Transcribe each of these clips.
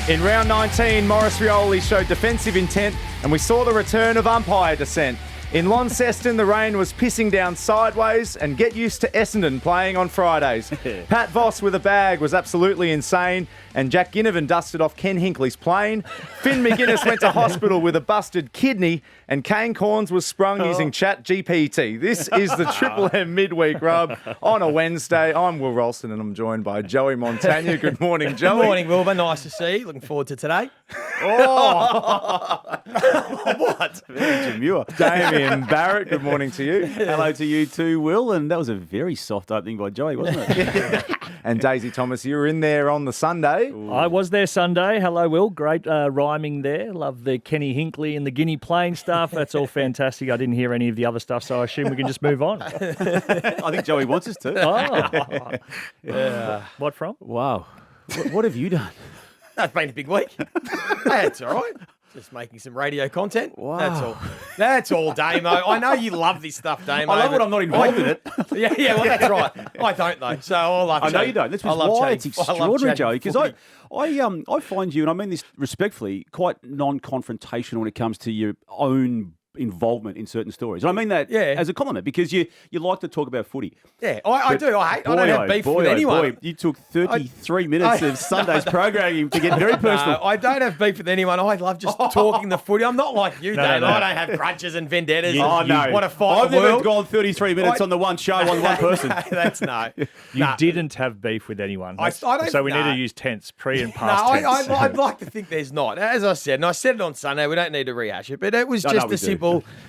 In round 19, Maurice Rioli showed defensive intent and we saw the return of umpire dissent. In Launceston, the rain was pissing down sideways and get used to Essendon playing on Fridays. Pat Voss with a bag was absolutely insane and Jack Ginnivan dusted off Ken Hinkley's plane. Finn McGuinness went to hospital with a busted kidney and Kane Corns was sprung using Chat GPT. This is the Triple M Midweek Rub on a Wednesday. I'm Will Ralston and I'm joined by Joey Montagna. Good morning, Joey. Good morning, Wilbur. Nice to see you. Looking forward to today. What? Very demure. Damien Barrett, good morning to you. Hello to you too, Will. And that was a very soft opening by Joey, wasn't it? And Daisy Thomas, you were in there on the Sunday. Ooh. I was there Sunday. Hello, Will. Great rhyming there. Love the Kenny Hinkley and the Guinea playing stuff. That's all fantastic. I didn't hear any of the other stuff, so I assume we can just move on. I think Joey wants us to. Oh. Yeah. What from? Wow. What have you done? That's been a big week. That's all right. Just making some radio content. Wow. That's all, Damo. I know you love this stuff, Damo. I love when I'm not involved in it. Yeah, well, that's right. I don't, though. So I love I know you don't. That's why it's extraordinary, Joey, because I find you, and I mean this respectfully, quite non-confrontational when it comes to your own involvement in certain stories. And I mean that as a compliment because you like to talk about footy. Yeah, I do. I don't have beef with anyone. You took 33 minutes of Sunday's programming to get very personal. No, I don't have beef with anyone. I love just talking the footy. I'm not like you, Dave. No. I don't have grudges and vendettas. No. Want to fight I've never gone 33 minutes on the one show on one person. That's no. You didn't have beef with anyone. So we need to use tense, pre and past tense. I'd like to think there's not. As I said, and I said it on Sunday, we don't need to rehash it, but it was just a simple...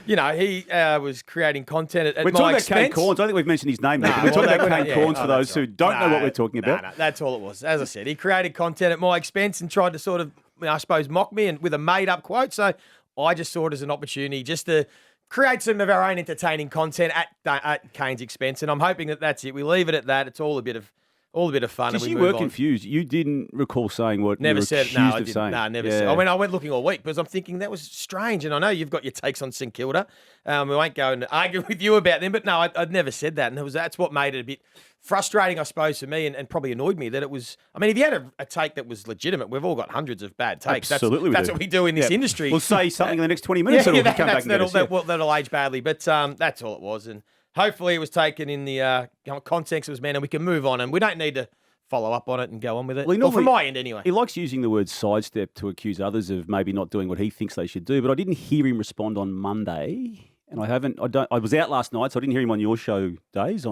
You know, he was creating content at my expense. We're talking about Kane Corns. I think we've mentioned his name there. We're talking about Kane Corns for those who don't know what we're talking about. No, that's all it was. As I said, he created content at my expense and tried to sort of, I suppose, mock me and with a made-up quote. So I just saw it as an opportunity just to create some of our own entertaining content at Kane's expense. And I'm hoping that that's it. We leave it at that. It's all a bit of fun. Because you were confused. You didn't recall saying what never you were said. accused No, I of didn't. saying. No, never said. I mean, I went looking all week because I'm thinking that was strange. And I know you've got your takes on St Kilda. We won't go and argue with you about them. But no, I'd never said that. And that's what made it a bit frustrating, I suppose, for me and probably annoyed me that it was... I mean, if you had a take that was legitimate, we've all got hundreds of bad takes. Absolutely That's what we do in this industry. We'll say something in the next 20 minutes and we'll come back and get us. That'll age badly. But that's all it was. And hopefully it was taken in the context it was meant and we can move on. And we don't need to follow up on it and go on with it. Well, from my end anyway. He likes using the word sidestep to accuse others of maybe not doing what he thinks they should do, but I didn't hear him respond on Monday. And I was out last night, so I didn't hear him on your show days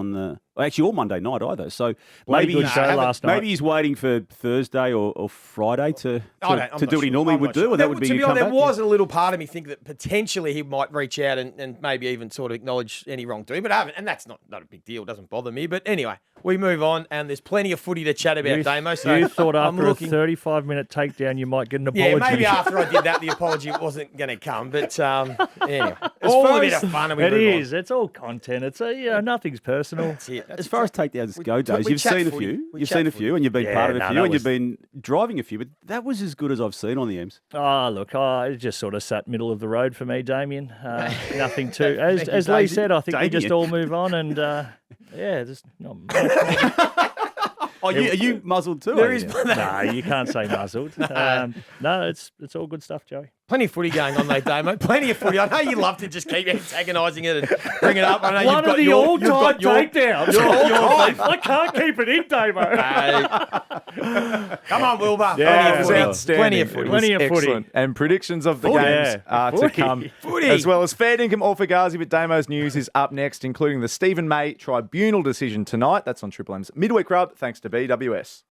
actually all Monday night either. So maybe he's waiting for Thursday or Friday to do what he normally would do, and that would be you come back. There was a little part of me think that potentially he might reach out and maybe even sort of acknowledge any wrongdoing, but I haven't, and that's not a big deal. It doesn't bother me. But anyway, we move on, and there's plenty of footy to chat about, Damo. So you thought after a 35-minute takedown you might get an apology. Yeah, maybe after I did that, the apology wasn't going to come. But anyway, it's all a bit of fun. It is. It's all content. It's nothing's personal. That's it. As far as takedowns go, Days, you've seen a few. You've seen a few, and you've been part of a few, and you've been driving a few. But that was as good as I've seen on the Ems. Oh, look, it just sort of sat middle of the road for me, Damien. Nothing too. As Lee said, I think we just all move on, and just not. Are you muzzled too? No, you can't say muzzled. No, it's all good stuff, Joey. Plenty of footy going on, mate, Damo. Plenty of footy. I know you love to just keep antagonising it and bring it up. I know One of the all-time takedowns. I can't keep it in, Damo. Come on, Wilbur. Yeah, Plenty of footy. Plenty of footy. And predictions of the games are to come. As well as fair dinkum or Fugazi, but Damo's news is up next, including the Stephen May tribunal decision tonight. That's on Triple M's Midweek Rub, thanks to BWS.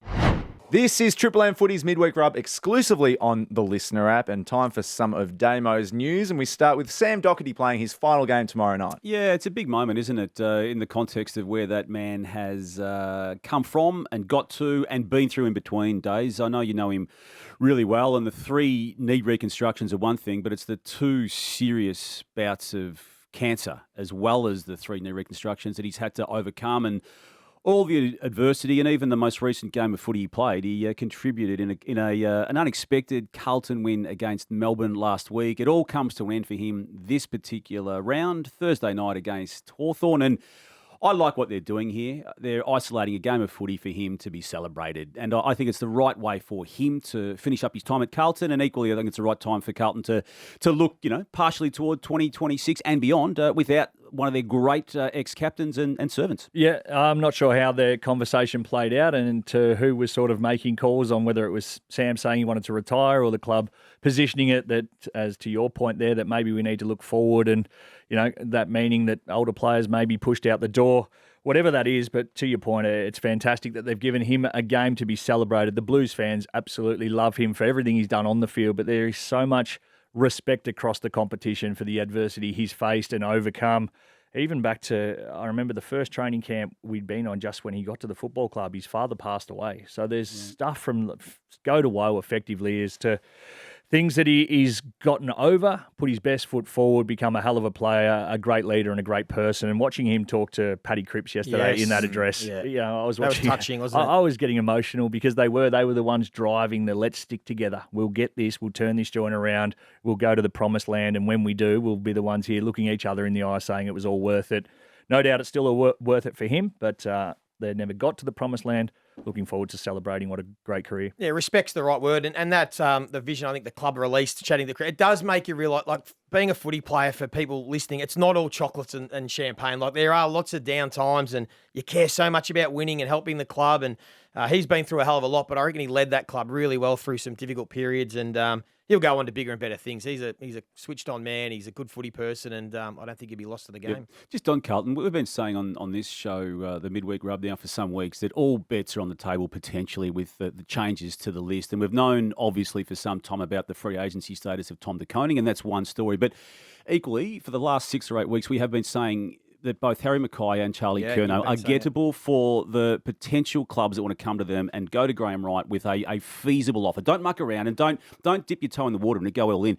This is Triple M Footy's Midweek Rub exclusively on the Listener app, and time for some of Damo's news. And we start with Sam Doherty playing his final game tomorrow night. Yeah, it's a big moment, isn't it, in the context of where that man has come from and got to and been through in between days. I know you know him really well, and the 3 knee reconstructions are one thing, but it's the 2 serious bouts of cancer as well as the 3 knee reconstructions that he's had to overcome. And all the adversity and even the most recent game of footy he played, he contributed in an unexpected Carlton win against Melbourne last week. It all comes to an end for him this particular round, Thursday night against Hawthorn. And I like what they're doing here. They're isolating a game of footy for him to be celebrated. And I think it's the right way for him to finish up his time at Carlton. And equally, I think it's the right time for Carlton to look, partially toward 2026 and beyond without one of their great ex-captains and servants. Yeah, I'm not sure how the conversation played out and to who was sort of making calls on whether it was Sam saying he wanted to retire or the club positioning it that, as to your point there, that maybe we need to look forward and, that meaning that older players may be pushed out the door, whatever that is. But to your point, it's fantastic that they've given him a game to be celebrated. The Blues fans absolutely love him for everything he's done on the field, but there is so much respect across the competition for the adversity he's faced and overcome. Even back to, I remember the first training camp we'd been on just when he got to the football club, his father passed away. So there's stuff from go to woe effectively as to things that he's gotten over, put his best foot forward, become a hell of a player, a great leader and a great person. And watching him talk to Paddy Cripps yesterday in that address, I was watching. That was touching, wasn't it? I was getting emotional because they were the ones driving the let's stick together. We'll get this. We'll turn this joint around. We'll go to the promised land. And when we do, we'll be the ones here looking each other in the eye saying it was all worth it. No doubt it's still worth it for him, but they never got to the promised land. Looking forward to celebrating what a great career. Yeah, respect's the right word. And that's the vision I think the club released, chatting to the crowd. It does make you realise, like, being a footy player, for people listening, it's not all chocolates and champagne. Like, there are lots of down times and you care so much about winning and helping the club. And he's been through a hell of a lot, but I reckon he led that club really well through some difficult periods. And he'll go on to bigger and better things. He's a switched on man. He's a good footy person, and I don't think he'd be lost to the game. Yeah. Just on Carlton, we've been saying on this show, the Midweek Rub now for some weeks, that all bets are on the table potentially with the changes to the list. And we've known, obviously, for some time about the free agency status of Tom de Koning, and that's one story. But equally, for the last 6 or 8 weeks, we have been saying that both Harry Mackay and Charlie Curnow are gettable for the potential clubs that want to come to them and go to Graham Wright with a feasible offer. Don't muck around and don't dip your toe in the water and go all in.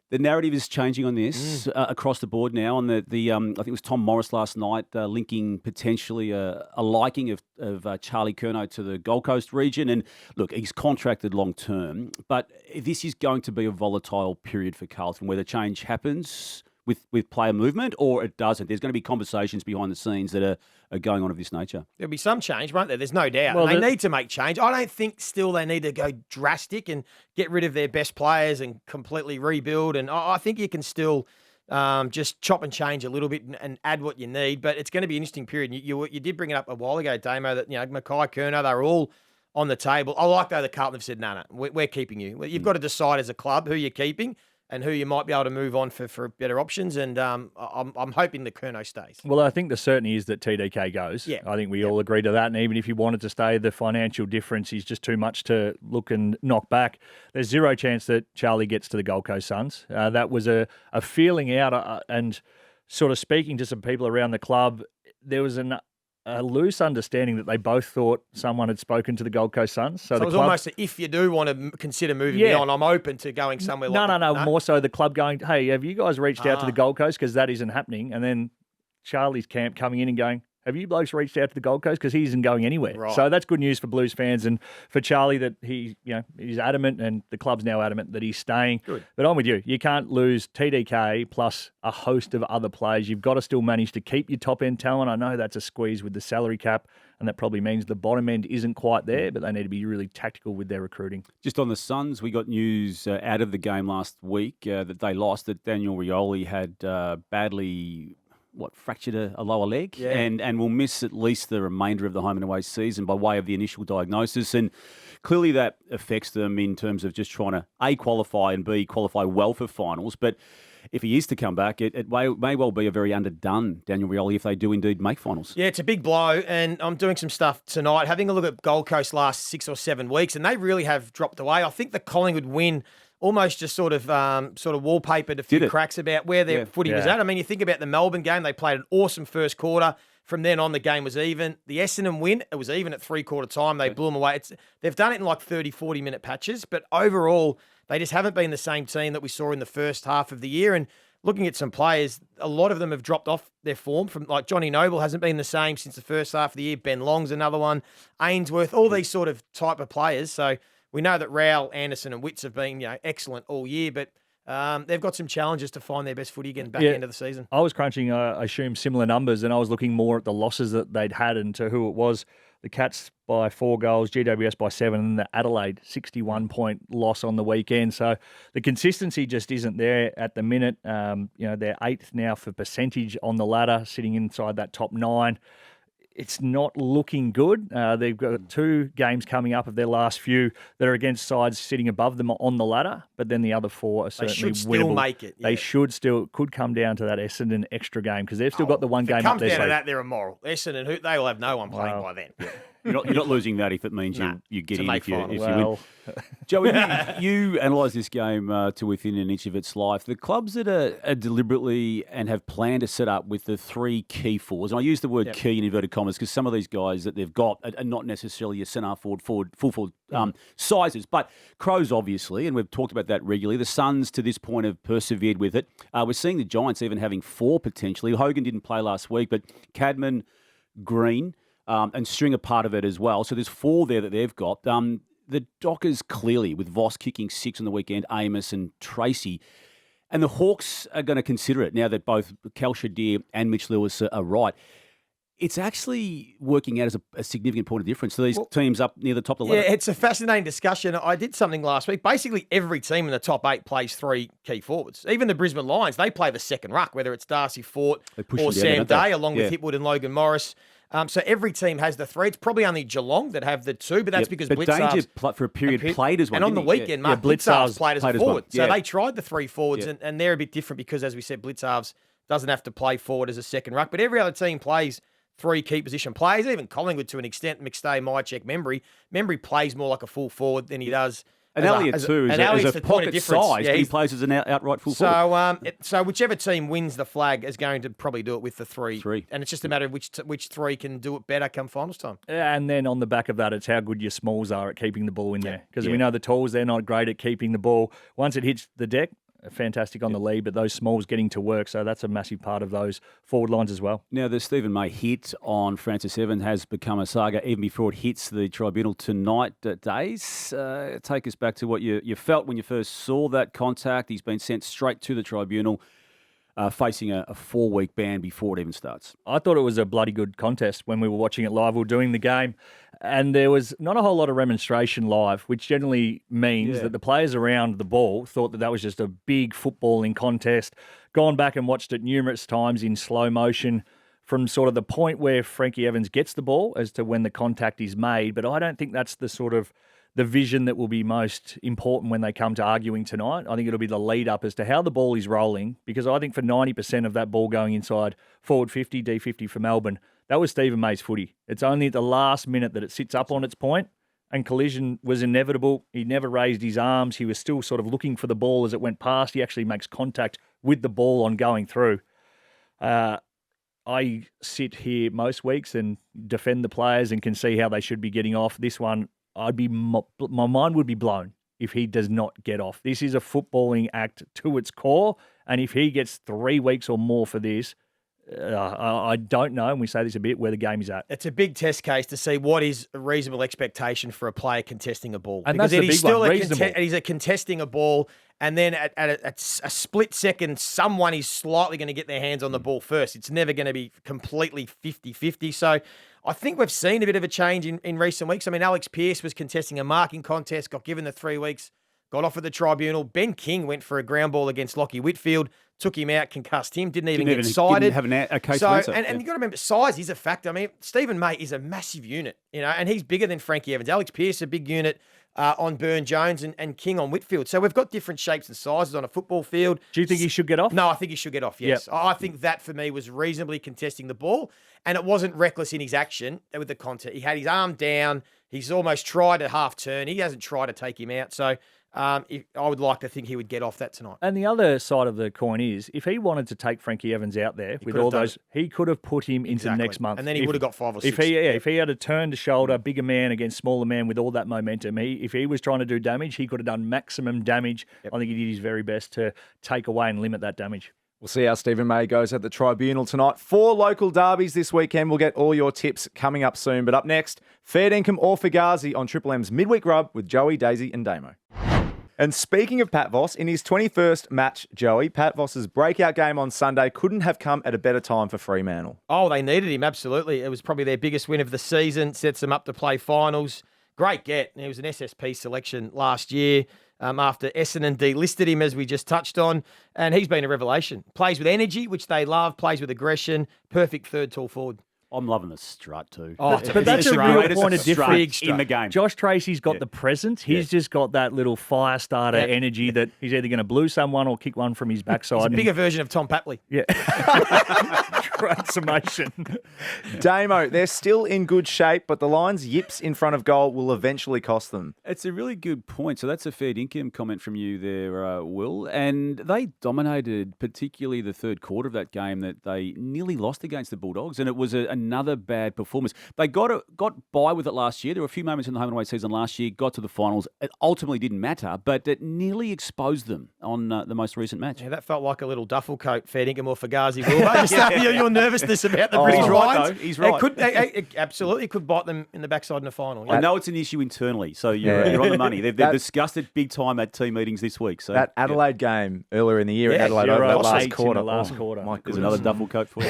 The narrative is changing on this across the board now. On the I think it was Tom Morris last night linking potentially a liking of Charlie Curnow to the Gold Coast region. And look, he's contracted long term, but this is going to be a volatile period for Carlton, whether change happens with player movement or it doesn't. There's going to be conversations behind the scenes that are going on of this nature. There'll be some change, won't there? There's no doubt. Well, they need to make change. I don't think still they need to go drastic and get rid of their best players and completely rebuild. And I think you can still just chop and change a little bit and add what you need. But it's going to be an interesting period. You did bring it up a while ago, Damo, that Mackay, Curnow, they're all on the table. I like, though, the Carlton have said, no, we're keeping you. You've got to decide as a club who you're keeping and who you might be able to move on for better options. And I'm hoping the Curnow stays. Well, I think the certainty is that TDK goes. Yeah. I think we all agree to that. And even if he wanted to stay, the financial difference is just too much to look and knock back. There's zero chance that Charlie gets to the Gold Coast Suns. That was a feeling out and sort of speaking to some people around the club. There was a loose understanding that they both thought someone had spoken to the Gold Coast Suns. So it was almost if you do want to consider moving me on, I'm open to going somewhere like that. No. More so the club going, hey, have you guys reached out to the Gold Coast? Because that isn't happening. And then Charlie's camp coming in and going, have you blokes reached out to the Gold Coast? Because he isn't going anywhere. Right. So that's good news for Blues fans and for Charlie that he's adamant and the club's now adamant that he's staying. Good. But I'm with you. You can't lose TDK plus a host of other players. You've got to still manage to keep your top-end talent. I know that's a squeeze with the salary cap, and that probably means the bottom end isn't quite there, but they need to be really tactical with their recruiting. Just on the Suns, we got news out of the game last week that they lost, that Daniel Rioli had badly fractured a lower leg and will miss at least the remainder of the home and away season by way of the initial diagnosis. And clearly that affects them in terms of just trying to A, qualify and B, qualify well for finals. But if he is to come back, it may well be a very underdone Daniel Rioli if they do indeed make finals. Yeah, it's a big blow, and I'm doing some stuff tonight, having a look at Gold Coast last 6 or 7 weeks, and they really have dropped away. I think the Collingwood win almost just sort of wallpapered a few cracks about where their footy was at. I mean, you think about the Melbourne game, they played an awesome first quarter. From then on, the game was even. The Essendon win, it was even at three-quarter time. They blew them away. They've done it in like 30, 40-minute patches, but overall, they just haven't been the same team that we saw in the first half of the year. And looking at some players, a lot of them have dropped off their form. From like Johnny Noble hasn't been the same since the first half of the year. Ben Long's another one. Ainsworth, all these sort of type of players. So we know that Rowell, Anderson and Witts have been excellent all year, but They've got some challenges to find their best footy again back end of the season. I was crunching, I assume, similar numbers, and I was looking more at the losses that they'd had and to who it was. The Cats by 4 goals, GWS by 7, and the Adelaide 61-point loss on the weekend. So the consistency just isn't there at the minute. They're 8th now for percentage on the ladder, sitting inside that top 9. It's not looking good. They've got 2 games coming up of their last few that are against sides sitting above them on the ladder, but then the other 4 are certainly winnable. They should still make it. Yeah. They should still. Could come down to that Essendon extra game because they've still got the one game up there. If it comes down to that, they're immoral. Essendon, they will have no one playing by then. Yeah. You're not losing that if it means you get in if you win. Joey, you analyse this game to within an inch of its life. The clubs that are deliberately and have planned to set up with the 3 key forwards, and I use the word key in inverted commas because some of these guys that they've got are not necessarily a centre full forward sizes, but Crows obviously, and we've talked about that regularly. The Suns to this point have persevered with it. We're seeing the Giants even having 4 potentially. Hogan didn't play last week, but Cadman, Green, and Stringer part of it as well. So there's 4 there that they've got. The Dockers clearly, with Voss kicking 6 on the weekend, Amos and Tracy. And the Hawks are going to consider it now that both Cal Shadir and Mitch Lewis are right. It's actually working out as a significant point of difference to these teams up near the top of the ladder. Yeah, it's a fascinating discussion. I did something last week. Basically, every team in the top 8 plays 3 key forwards. Even the Brisbane Lions, they play the second ruck, whether it's Darcy Fort or Sam Day, along with Hipwood and Logan Morris. So every team has the 3. It's probably only Geelong that have the 2, but that's because Blitzarves... Danger for a period played as one. And on the weekend, Mark, Blitzarves played as a forward. So they tried the 3 forwards, and they're a bit different because, as we said, Blitzarves doesn't have to play forward as a second ruck. But every other team plays 3 key position players, even Collingwood to an extent, McStay, Mycheck, Membry. Membry plays more like a full forward than he does... And Elliott too is a pocket size, but he plays as an outright full forward. So whichever team wins the flag is going to probably do it with the 3. And it's just a matter of which 3 can do it better come finals time. And then on the back of that, it's how good your smalls are at keeping the ball in there. Because we know the talls, they're not great at keeping the ball. Once it hits the deck, fantastic on the lead, but those smalls getting to work, so that's a massive part of those forward lines as well. Now, the Stephen May hit on Francis Evans has become a saga even before it hits the tribunal tonight, Days. Take us back to what you felt when you first saw that contact. He's been sent straight to the tribunal, facing a 4-week ban before it even starts. I thought it was a bloody good contest when we were watching it live. We were doing the game, and there was not a whole lot of remonstration live, which generally means that the players around the ball thought that was just a big footballing contest. Gone back and watched it numerous times in slow motion from sort of the point where Frankie Evans gets the ball as to when the contact is made, but I don't think that's the sort of the vision that will be most important when they come to arguing tonight. I think it'll be the lead up as to how the ball is rolling, because I think for 90% of that ball going inside forward 50, D50 for Melbourne, that was Stephen May's footy. It's only at the last minute that it sits up on its point, and collision was inevitable. He never raised his arms. He was still sort of looking for the ball as it went past. He actually makes contact with the ball on going through. I sit here most weeks and defend the players and can see how they should be getting off. This one, my mind would be blown if he does not get off. This is a footballing act to its core, and if he gets 3 weeks or more for this, I don't know, and we say this a bit, where the game is at. It's a big test case to see what is a reasonable expectation for a player contesting a ball. And because that's the big one, he's contesting a ball, and then at a split second, someone is slightly going to get their hands on the ball first. It's never going to be completely 50-50. So I think we've seen a bit of a change in recent weeks. I mean, Alex Pearce was contesting a marking contest, got given the 3 weeks, got off at the tribunal. Ben King went for a ground ball against Lockie Whitfield, took him out, concussed him, didn't even get cited. Didn't have a case so, answer. And you've got to remember, size is a factor. I mean, Stephen May is a massive unit, and he's bigger than Frankie Evans. Alex Pearce, a big unit on Burn Jones, and King on Whitfield. So we've got different shapes and sizes on a football field. Do you think he should get off? No, I think he should get off, yes. Yep. I think that, for me, was reasonably contesting the ball, and it wasn't reckless in his action with the contact. He had his arm down. He's almost tried a half turn. He hasn't tried to take him out. So I would like to think he would get off that tonight. And the other side of the coin is, if he wanted to take Frankie Evans out there with all those, he could have put him into next month. And then he would have got 5 or 6. If he had a turn to shoulder, bigger man against smaller man with all that momentum, if he was trying to do damage, he could have done maximum damage. Yep. I think he did his very best to take away and limit that damage. We'll see how Stephen May goes at the tribunal tonight. 4 local derbies this weekend. We'll get all your tips coming up soon. But up next, fair dinkum or Fugazi on Triple M's Midweek Rub with Joey, Daisy and Damo. And speaking of Pat Voss, in his 21st match, Joey, Pat Voss's breakout game on Sunday couldn't have come at a better time for Fremantle. Oh, they needed him, absolutely. It was probably their biggest win of the season, sets them up to play finals. Great get. He was an SSP selection last year after Essendon delisted him, as we just touched on, and he's been a revelation. Plays with energy, which they love, plays with aggression, perfect third tall forward. I'm loving the strut too. Oh, but that's a real point of difference in the game. Josh Tracy's got the presence. He's just got that little fire starter energy that he's either going to blue someone or kick one from his backside. He's a bigger version of Tom Papley. Yeah. Great summation. Damo, they're still in good shape, but the Lions' yips in front of goal will eventually cost them. It's a really good point. So that's a fair income comment from you there, Will. And they dominated, particularly the third quarter of that game, that they nearly lost against the Bulldogs, and it was another bad performance. They got by with it last year. There were a few moments in the home and away season last year, got to the finals. It ultimately didn't matter, but it nearly exposed them on the most recent match. Yeah, that felt like a little duffel coat, fair dinkum or Fugazi. Your nervousness about the British He's right, Lions. though. He's right. It absolutely could bite them in the backside in the final. Yeah. I know it's an issue internally, so you're on the money. They've discussed it big time at team meetings this week. So that Adelaide game earlier in the year, Yeah, Adelaide you're over right. that last Eight quarter. in the last quarter. My there's goodness. another duffel coat for you.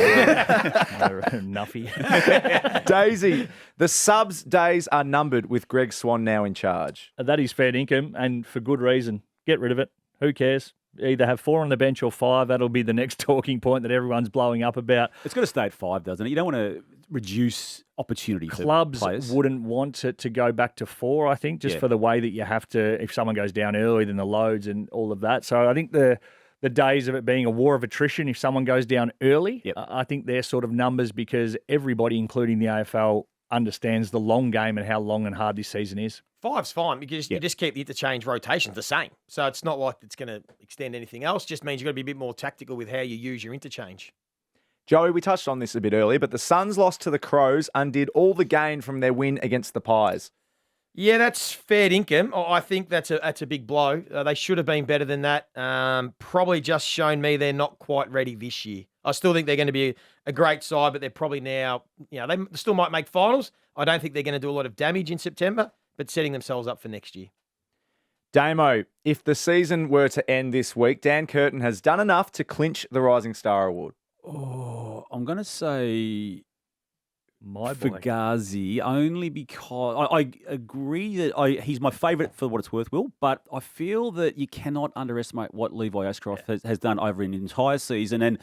Nuffy. Daisy, the subs days are numbered with Greg Swan now in charge. That is fair income, and for good reason. Get rid of it. Who cares? Either have 4 on the bench or 5. That'll be the next talking point that everyone's blowing up about. It's got to stay at 5, doesn't it? You don't want to reduce opportunity for Clubs players. wouldn't want it to go back to 4, I think, just for the way that you have to, if someone goes down early, then the loads and all of that. So I think the days of it being a war of attrition, if someone goes down early, I think they're sort of numbers, because everybody, including the AFL, understands the long game and how long and hard this season is. 5's fine because you just keep the interchange rotations the same. So it's not like it's going to extend anything else. Just means you've got to be a bit more tactical with how you use your interchange. Joey, we touched on this a bit earlier, but the Suns lost to the Crows undid all the gain from their win against the Pies. Yeah, that's fair income. I think that's a big blow. They should have been better than that. Probably just shown me they're not quite ready this year. I still think they're going to be a great side, but they're probably now, they still might make finals. I don't think they're going to do a lot of damage in September, but setting themselves up for next year. Damo, if the season were to end this week, Dan Curtin has done enough to clinch the Rising Star Award. Oh, I'm going to say My boy. Fugazi, only because I agree that he's my favourite for what it's worth, Will, but I feel that you cannot underestimate what Levi Ashcroft has done over an entire season. And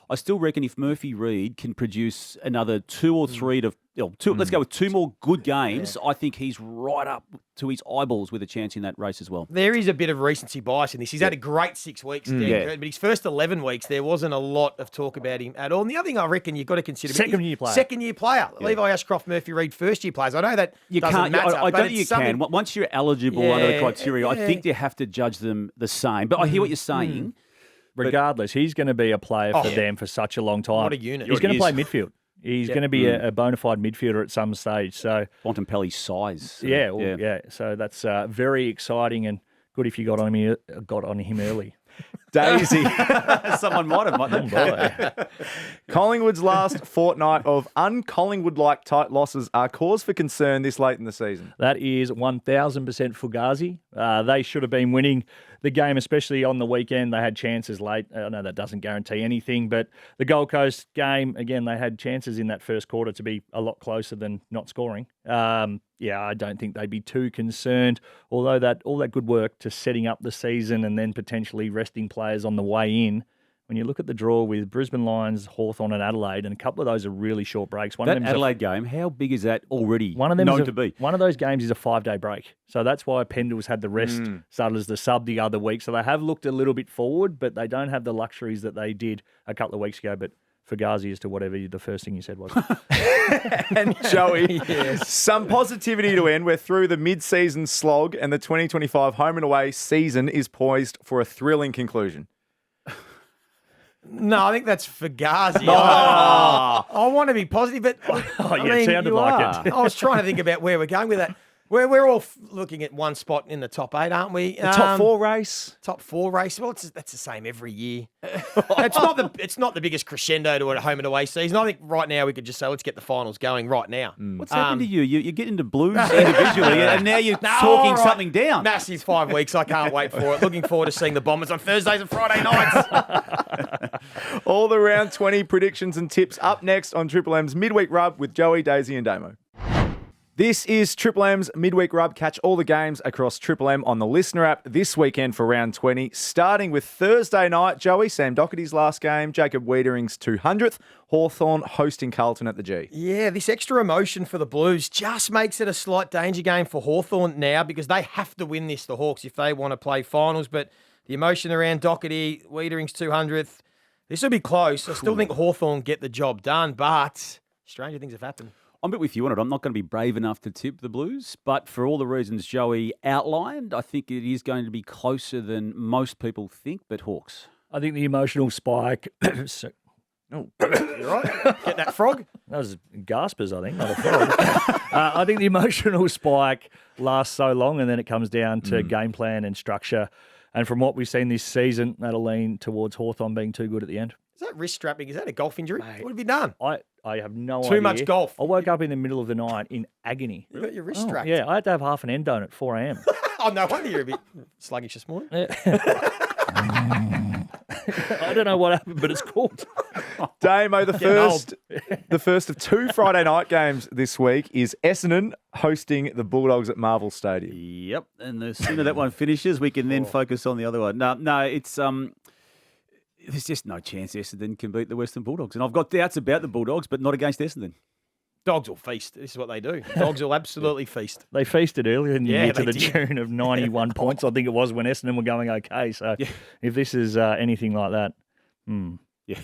I still reckon if Murphy Reid can produce another 2 or 3 let's go with 2 more good games, I think he's right up to his eyeballs with a chance in that race as well. There is a bit of recency bias in this. He's had a great 6 weeks, Dan Curtin, but his first 11 weeks, there wasn't a lot of talk about him at all. And the other thing I reckon you've got to consider... Second-year player. Second-year player. Levi Ashcroft, Murphy Reid, first-year players. I know that You doesn't can't. matter. I but don't think it's you can. something- Once you're eligible under the criteria, I think you have to judge them the same. But I hear what you're saying. Regardless, he's going to be a player for them for such a long time. What a unit. He's going He to play is. midfield. He's going to be a bona fide midfielder at some stage. So Bontempelli's size. yeah. So that's very exciting and good if you got on him early. Daisy. Someone might have. Collingwood's last fortnight of un-Collingwood-like tight losses are cause for concern this late in the season. That is 1,000% Fugazi. They should have been winning the game, especially on the weekend. They had chances late. I know that doesn't guarantee anything, but the Gold Coast game, again, they had chances in that first quarter to be a lot closer than not scoring. I don't think they'd be too concerned, although all that good work to setting up the season and then potentially resting players on the way in. When you look at the draw with Brisbane Lions, Hawthorn and Adelaide, and a couple of those are really short breaks. That Adelaide game, how big is that already one of them known to be? One of those games is a 5-day break. So that's why Pendles had the rest, started as the sub the other week. So they have looked a little bit forward, but they don't have the luxuries that they did a couple of weeks ago. But Fugazi as to whatever the first thing you said was. And Joey, some positivity to end. We're through the mid-season slog and the 2025 home and away season is poised for a thrilling conclusion. No, I think that's Fugazi. I want to be positive, but it sounded like it. I was trying to think about where we're going with that. We're all looking at one spot in the top 8, aren't we? The top 4 race. Top 4 race. Well, that's the same every year. It's not the biggest crescendo to a home and away season. I think right now we could just say let's get the finals going right now. What's happened to you? You get into blues individually, and now you're talking something down. Massive 5 weeks. I can't wait for it. Looking forward to seeing the Bombers on Thursdays and Friday nights. All the round 20 predictions and tips up next on Triple M's Midweek Rub with Joey, Daisy and Damo. This is Triple M's Midweek Rub. Catch all the games across Triple M on the Listener app this weekend for round 20. Starting with Thursday night, Joey, Sam Doherty's last game, Jacob Wiedering's 200th, Hawthorn hosting Carlton at the G. Yeah, this extra emotion for the Blues just makes it a slight danger game for Hawthorn now because they have to win this, the Hawks, if they want to play finals. But the emotion around Doherty, Wiedering's 200th, this will be close. I still think Hawthorn get the job done, but stranger things have happened. I'm a bit with you on it. I'm not going to be brave enough to tip the Blues, but for all the reasons Joey outlined, I think it is going to be closer than most people think, but Hawks. I think the emotional spike... Oh, you right? Get that frog? That was gaspers, I think, not a frog. I think the emotional spike lasts so long and then it comes down to game plan and structure. And from what we've seen this season, that'll lean towards Hawthorn being too good at the end. Is that wrist strapping? Is that a golf injury? Mate, what have you done? I have no idea. Too much golf. I woke up in the middle of the night in agony. You got your wrist strapped? Yeah, I had to have half an endone at 4 a.m. Oh, no wonder you're a bit sluggish this morning. I don't know what happened, but it's called. Damo, the first of 2 Friday night games this week is Essendon hosting the Bulldogs at Marvel Stadium. Yep, and the sooner that one finishes, we can then focus on the other one. No, it's there's just no chance Essendon can beat the Western Bulldogs, and I've got doubts about the Bulldogs, but not against Essendon. Dogs will feast. This is what they do. Dogs will absolutely feast. They feasted earlier in the year to the did. tune of 91 points, I think it was, when Essendon were going okay. So if this is anything like that, Yeah.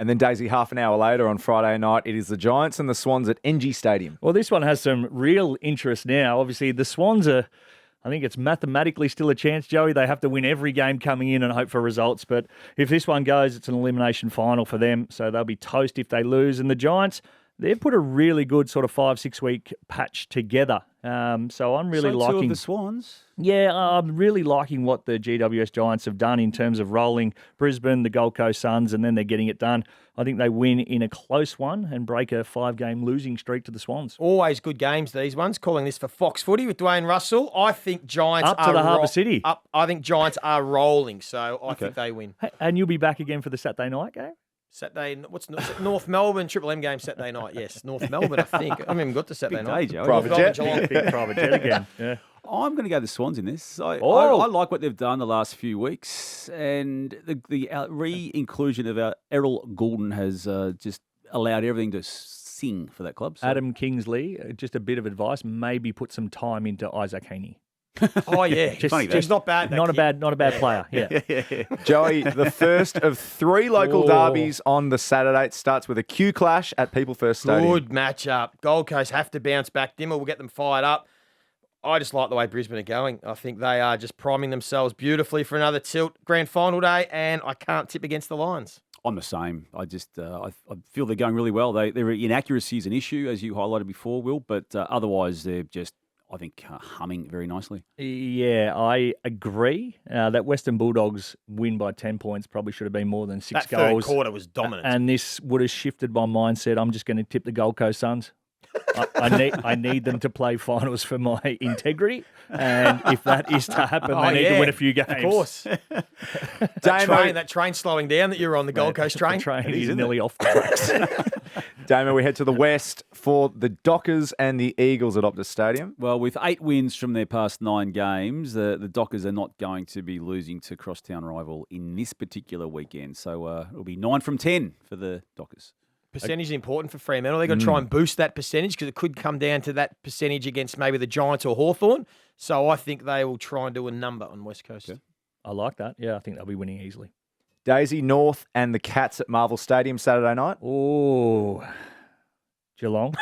And then, Daisy, half an hour later on Friday night, it is the Giants and the Swans at NG Stadium. Well, this one has some real interest now. Obviously, the Swans are, I think it's mathematically still a chance, Joey. They have to win every game coming in and hope for results. But if this one goes, it's an elimination final for them. So they'll be toast if they lose. And the Giants, they've put a really good sort of 5-6 week patch together. So I'm really liking... two of the Swans. Yeah, I'm really liking what the GWS Giants have done in terms of rolling Brisbane, the Gold Coast Suns, and then they're getting it done. I think they win in a close one and break a 5-game losing streak to the Swans. Always good games, these ones. Calling this for Fox Footy with Dwayne Russell. I think Giants up to the Harbour City. I think Giants are rolling, so I think they win. Hey, and you'll be back again for the Saturday night game? Saturday, North Melbourne, Triple M game Saturday night. Yes, North Melbourne, I think. I haven't even got to Saturday night. Private jet. Private jet again. Yeah. I'm going to go the Swans in this. I like what they've done the last few weeks, and the re-inclusion of Errol Goulden has just allowed everything to sing for that club. So. Adam Kingsley, just a bit of advice, maybe put some time into Isaac Heaney. Oh yeah, just not bad. Not a bad player. Yeah. Joey, the first of 3 local derbies on the Saturday. It starts with a Q clash at People First Stadium. Good matchup. Gold Coast have to bounce back. Dimmer will get them fired up. I just like the way Brisbane are going. I think they are just priming themselves beautifully for another tilt grand final day, and I can't tip against the Lions. I'm the same. I just I feel they're going really well. Their inaccuracy is an issue, as you highlighted before, Will, but otherwise they're just, I think, humming very nicely. Yeah, I agree. That Western Bulldogs win by 10 points probably should have been more than 6 that goals. Third quarter was dominant. And this would have shifted my mindset. I'm just going to tip the Gold Coast Suns. I need them to play finals for my integrity. And if that is to happen, they need to win a few games. Of course. that train slowing down that you're on, the Gold Coast train. The train is nearly off the tracks. Damo, we head to the west for the Dockers and the Eagles at Optus Stadium. Well, with 8 wins from their past 9 games, the Dockers are not going to be losing to crosstown rival in this particular weekend. So it'll be 9 from 10 for the Dockers. Percentage is important for Fremantle. They've got to try and boost that percentage because it could come down to that percentage against maybe the Giants or Hawthorn. So I think they will try and do a number on West Coast. Yeah. I like that. Yeah, I think they'll be winning easily. Daisy, North and the Cats at Marvel Stadium Saturday night. Oh, Geelong.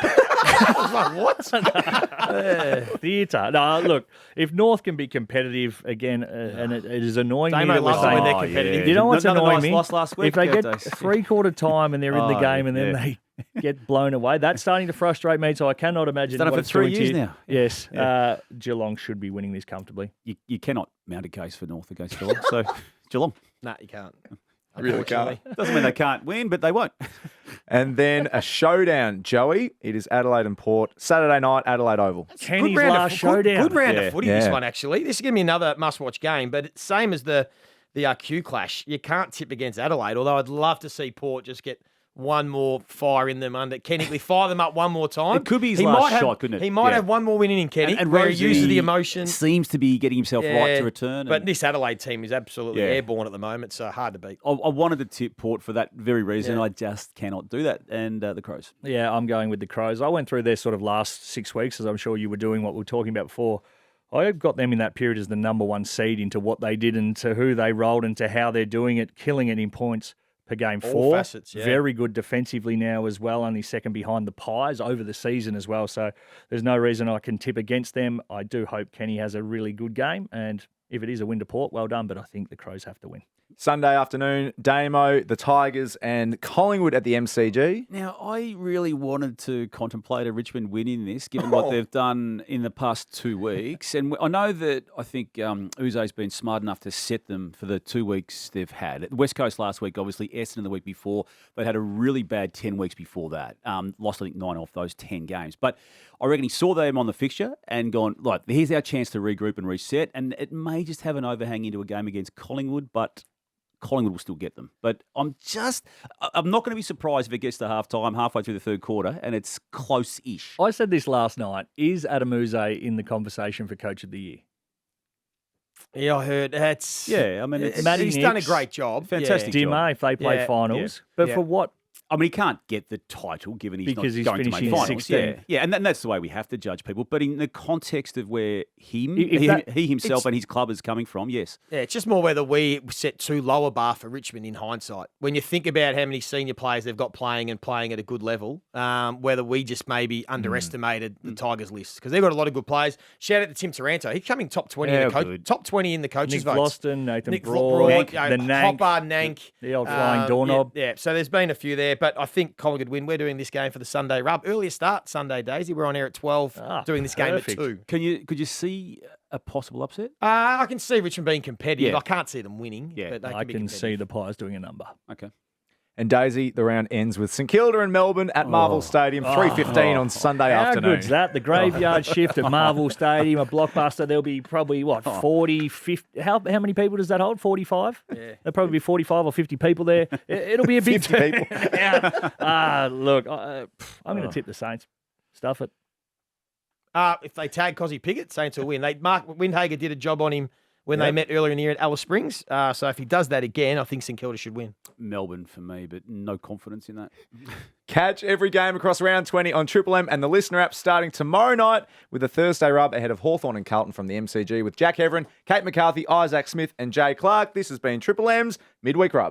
I was like, what? Theatre. No, look, if North can be competitive again, and it is annoying me Damo that we're loves it saying when they're competitive. You know what's Another annoying nice me? loss last week, if they get Daisy. 3/4 time and they're in the game and then get blown away. That's starting to frustrate me, so I cannot imagine. Done it what for it's 3 doing to years you. now. Yes, Geelong should be winning this comfortably. You cannot mount a case for North against Geelong. So Geelong. Nah, you can't. Really can't. Unfortunately. Doesn't mean they can't win, but they won't. And then a showdown, Joey. It is Adelaide and Port. Saturday night, Adelaide Oval. Kenny's Good round last of, showdown. Good round Yeah. of footy, Yeah. this one, actually. This is going to be another must-watch game, but it's same as the Q clash. You can't tip against Adelaide, although I'd love to see Port just get one more fire in them under Kenny. We fire them up one more time. It could be his He last might have- shot, couldn't it? He might Yeah. have one more win in Kenny, And where he Rosie uses the emotion. seems to be getting himself right to return. But and this Adelaide team is absolutely Yeah. airborne at the moment, so hard to beat. I wanted to tip Port for that very reason. Yeah. I just cannot do that. And the Crows. Yeah, I'm going with the Crows. I went through their sort of last 6 weeks, as I'm sure you were doing what we were talking about before. I got them in that period as the number one seed into what they did and to who they rolled and to how they're doing it, killing it in points per game. All 4. facets, yeah. Very good defensively now as well, only second behind the Pies over the season as well. So there's no reason I can tip against them. I do hope Kenny has a really good game, and if it is a win to Port, well done, but I think the Crows have to win. Sunday afternoon, Damo, the Tigers, and Collingwood at the MCG. Now, I really wanted to contemplate a Richmond win in this, given what they've done in the past 2 weeks. And I know that I think Uze's been smart enough to set them for the 2 weeks they've had. At West Coast last week, obviously, Essendon the week before. They had a really bad 10 weeks before that. Lost, I think, 9 off those 10 games. But I reckon he saw them on the fixture and gone, like, here's our chance to regroup and reset. And it may just have an overhang into a game against Collingwood, but Collingwood will still get them. But I'm not going to be surprised if it gets to halfway through the third quarter, and it's close-ish. I said this last night. Is Adam Uze in the conversation for Coach of the Year? Yeah, I heard. It's Yeah, I mean, it's Matty he's done a Nicks, great job. fantastic Yeah. job. Dimmer, if they play Yeah, finals. yeah, But yeah. for what? I mean, he can't get the title given he's Because not he's going to finishing make in finals. 16th. Yeah, and that's the way we have to judge people. But in the context of where he himself and his club is coming from, yes. Yeah, it's just more whether we set too low a bar for Richmond in hindsight. When you think about how many senior players they've got playing and playing at a good level, whether we just maybe underestimated the Tigers list because they've got a lot of good players. Shout out to Tim Taranto. He's coming top 20 in the top 20 in the coaches' Nick votes. Vlosten, Nathan Nick Broad, Broad, the Nank, Hopper, Nank. the old flying doorknob. Yeah, so there's been a few there, but I think Collingwood win. We're doing this game for the Sunday rub. Earlier start Sunday, Daisy. We're on air at 12, doing this perfect. game at 2. Could you see a possible upset? I can see Richmond being competitive. Yeah. I can't see them winning. Yeah. But they I be can see competitive. the Pies doing a number. Okay. And Daisy, the round ends with St Kilda and Melbourne at Marvel Stadium, 3:15 on Sunday How afternoon. good's that? The graveyard shift at Marvel Stadium, a blockbuster. There'll be probably, 40, 50. How many people does that hold? 45? Yeah. There'll probably be 45 or 50 people there. It'll be a big 50 people. Look, I'm going to tip the Saints. Stuff it. If they tag Cozzy Pickett, Saints will win. Mark Windhager did a job on him when they met earlier in the year at Alice Springs. So if he does that again, I think St Kilda should win. Melbourne for me, but no confidence in that. Catch every game across round 20 on Triple M and the Listener app starting tomorrow night with a Thursday rub ahead of Hawthorn and Carlton from the MCG with Jack Heverin, Kate McCarthy, Isaac Smith and Jay Clark. This has been Triple M's Midweek Rub.